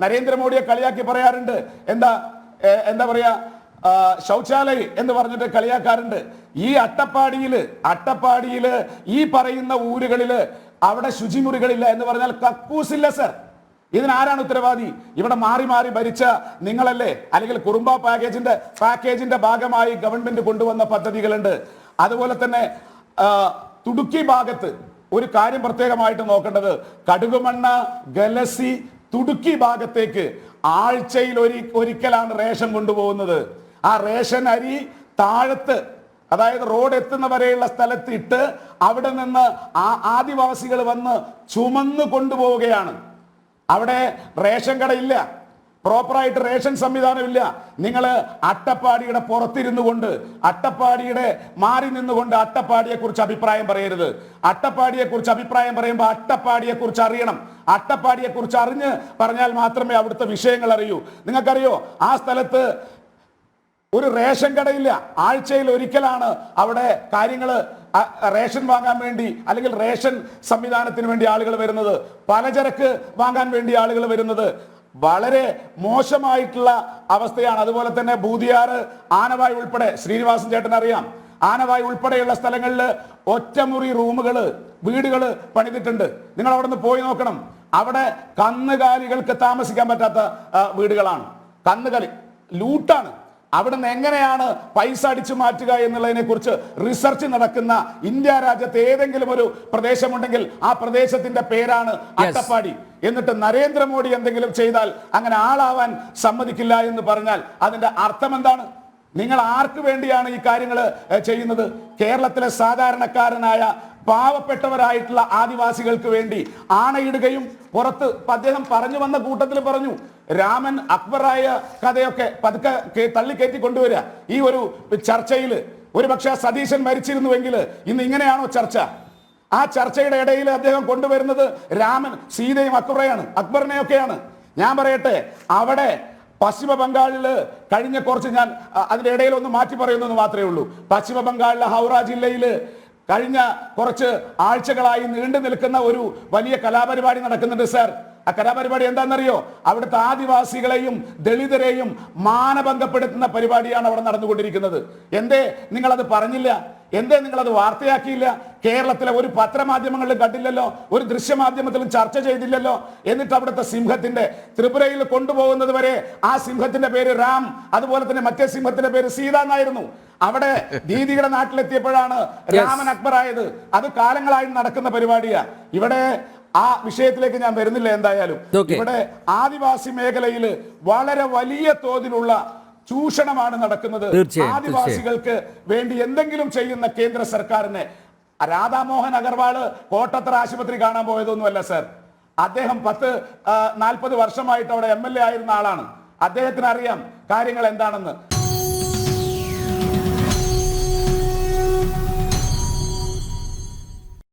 നരേന്ദ്രമോദിയെ കളിയാക്കി പറയാറുണ്ട്, എന്താ പറയാ, ശൗചാലയ എന്ന് പറഞ്ഞിട്ട് കളിയാക്കാറുണ്ട്. ഈ അട്ടപ്പാടിയില് ഈ പറയുന്ന ഊരുകളില് അവിടെ ശുചിമുറികളില്ല എന്ന് പറഞ്ഞാൽ കക്കൂസില്ല സർ. ഇതിനാരാണ് ഉത്തരവാദി? ഇവിടെ മാറി മാറി ഭരിച്ച നിങ്ങളല്ലേ? അല്ലെങ്കിൽ കുറുമ്പ പാക്കേജിന്റെ ഭാഗമായി ഗവൺമെന്റ് കൊണ്ടുവന്ന പദ്ധതികളുണ്ട്. അതുപോലെ തന്നെ തുടുക്കി ഭാഗത്ത് ഒരു കാര്യം പ്രത്യേകമായിട്ട് നോക്കേണ്ടത്, കടുകുമണ്ണ, ഗലസി, തുടുക്കി ഭാഗത്തേക്ക് ആഴ്ചയിൽ ഒരിക്കലാണ് റേഷൻ കൊണ്ടുപോകുന്നത്. ആ റേഷൻ അരി താഴത്ത്, അതായത് റോഡ് എത്തുന്ന വരെയുള്ള സ്ഥലത്ത് ഇട്ട് അവിടെ നിന്ന് ആദിവാസികൾ വന്ന് ചുമന്ന് കൊണ്ടുപോവുകയാണ്. അവിടെ റേഷൻ കടയില്ല, പ്രോപ്പറായിട്ട് റേഷൻ സംവിധാനം ഇല്ല. നിങ്ങൾ അട്ടപ്പാടിയുടെ പുറത്തിരുന്നു കൊണ്ട്, അട്ടപ്പാടിയുടെ മാറി നിന്നുകൊണ്ട് അട്ടപ്പാടിയെ കുറിച്ച് അഭിപ്രായം പറയരുത്. അട്ടപ്പാടിയെ കുറിച്ച് അഭിപ്രായം പറയുമ്പോൾ അട്ടപ്പാടിയെ കുറിച്ച് അറിയണം. അട്ടപ്പാടിയെ കുറിച്ച് അറിഞ്ഞ് പറഞ്ഞാൽ മാത്രമേ അവിടുത്തെ വിഷയങ്ങൾ അറിയൂ. നിങ്ങൾക്കറിയോ, ആ സ്ഥലത്ത് ഒരു റേഷൻ കടയില്ല. ആഴ്ചയിൽ ഒരിക്കലാണ് അവിടെ കാര്യങ്ങൾ റേഷൻ വാങ്ങാൻ വേണ്ടി, അല്ലെങ്കിൽ റേഷൻ സംവിധാനത്തിന് വേണ്ടി ആളുകൾ വരുന്നത്, പലചരക്ക് വാങ്ങാൻ വേണ്ടി ആളുകൾ വരുന്നത്. വളരെ മോശമായിട്ടുള്ള അവസ്ഥയാണ്. അതുപോലെ തന്നെ ബൂദിയാറ്, ആനവായി ഉൾപ്പെടെ, ശ്രീനിവാസൻ ചേട്ടൻ അറിയാം, ആനവായി ഉൾപ്പെടെയുള്ള സ്ഥലങ്ങളിൽ ഒറ്റമുറി വീടുകൾ പണിതിട്ടുണ്ട്. നിങ്ങൾ അവിടെ നിന്ന് പോയി നോക്കണം. അവിടെ കന്നുകാലികൾക്ക് താമസിക്കാൻ പറ്റാത്ത വീടുകളാണ്. കന്നുകാലി ലൂട്ടാണ്. അവിടെ നിന്ന് എങ്ങനെയാണ് പൈസ അടിച്ചു മാറ്റുക എന്നുള്ളതിനെ കുറിച്ച് റിസർച്ച് നടക്കുന്ന ഇന്ത്യ രാജ്യത്ത് ഏതെങ്കിലും ഒരു പ്രദേശമുണ്ടെങ്കിൽ ആ പ്രദേശത്തിന്റെ പേരാണ് അട്ടപ്പാടി. എന്നിട്ട് നരേന്ദ്രമോദി എന്തെങ്കിലും ചെയ്താൽ അങ്ങനെ ആളാവാൻ സമ്മതിക്കില്ല എന്ന് പറഞ്ഞാൽ അതിന്റെ അർത്ഥം എന്താണ്? നിങ്ങൾ ആർക്ക് വേണ്ടിയാണ് ഈ കാര്യങ്ങൾ ചെയ്യുന്നത്? കേരളത്തിലെ സാധാരണക്കാരനായ പാവപ്പെട്ടവരായിട്ടുള്ള ആദിവാസികൾക്ക് വേണ്ടി ആണയിടുകയും പുറത്ത് അദ്ദേഹം പറഞ്ഞു വന്ന കൂട്ടത്തിൽ പറഞ്ഞു, രാമൻ അക്ബറായ കഥയൊക്കെ പതുക്കെ തള്ളിക്കയറ്റി കൊണ്ടുവരിക. ഈ ഒരു ചർച്ചയിൽ ഒരു പക്ഷേ സതീശൻ മരിച്ചിരുന്നുവെങ്കിൽ ഇന്ന് ഇങ്ങനെയാണോ ചർച്ച? ആ ചർച്ചയുടെ ഇടയിൽ അദ്ദേഹം കൊണ്ടുവരുന്നത് രാമൻ, സീതയും അക്ബറിനെയൊക്കെയാണ്. ഞാൻ പറയട്ടെ, അവിടെ പശ്ചിമ ബംഗാളില് കഴിഞ്ഞ കുറച്ച്, ഞാൻ അതിന്റെ ഇടയിൽ ഒന്ന് മാറ്റി പറയുന്നത് മാത്രമേ ഉള്ളൂ. പശ്ചിമ ബംഗാളിലെ ഹൗറ ജില്ലയില് കഴിഞ്ഞ കുറച്ച് ആഴ്ചകളായി നീണ്ടു നിൽക്കുന്ന ഒരു വലിയ കലാപരിപാടി നടക്കുന്നുണ്ട് സർ. ആ കലാപരിപാടി എന്താണെന്നറിയോ? അവിടുത്തെ ആദിവാസികളെയും ദളിതരെയും മാനഭംഗപ്പെടുത്തുന്ന പരിപാടിയാണ് അവിടെ നടന്നുകൊണ്ടിരിക്കുന്നത്. എന്തേ നിങ്ങളത് പറഞ്ഞില്ല? എന്തേ നിങ്ങളത് വാർത്തയാക്കിയില്ല? കേരളത്തിലെ ഒരു പത്രമാധ്യമങ്ങളിലും കണ്ടില്ലല്ലോ, ഒരു ദൃശ്യമാധ്യമത്തിലും ചർച്ച ചെയ്തില്ലല്ലോ. എന്നിട്ട് അവിടുത്തെ സിംഹത്തിന്റെ, ത്രിപുരയിൽ കൊണ്ടുപോകുന്നത് വരെ ആ സിംഹത്തിന്റെ പേര് രാം, അതുപോലെ തന്നെ മറ്റേ സിംഹത്തിന്റെ പേര് സീത എന്നായിരുന്നു. അവിടെ ദീദിയുടെ നാട്ടിലെത്തിയപ്പോഴാണ് രാമൻ അക്ബർ ആയത്. അത് കാലങ്ങളായി നടക്കുന്ന പരിപാടിയാ. ഇവിടെ ആ വിഷയത്തിലേക്ക് ഞാൻ വരുന്നില്ല. എന്തായാലും ഇവിടെ ആദിവാസി മേഖലയിൽ വളരെ വലിയ തോതിലുള്ള ചൂഷണമാണ് നടക്കുന്നത്. ആദിവാസികൾക്ക് വേണ്ടി എന്തെങ്കിലും ചെയ്യുന്ന കേന്ദ്ര സർക്കാരിനെ, രാധാമോഹൻ അഗർവാള് കോട്ടത്തറ ആശുപത്രി കാണാൻ പോയതൊന്നുമല്ല സർ. അദ്ദേഹം 40 വർഷമായിട്ട് അവിടെ MLA ആയിരുന്ന ആളാണ്. അദ്ദേഹത്തിന് അറിയാം കാര്യങ്ങൾ എന്താണെന്ന്.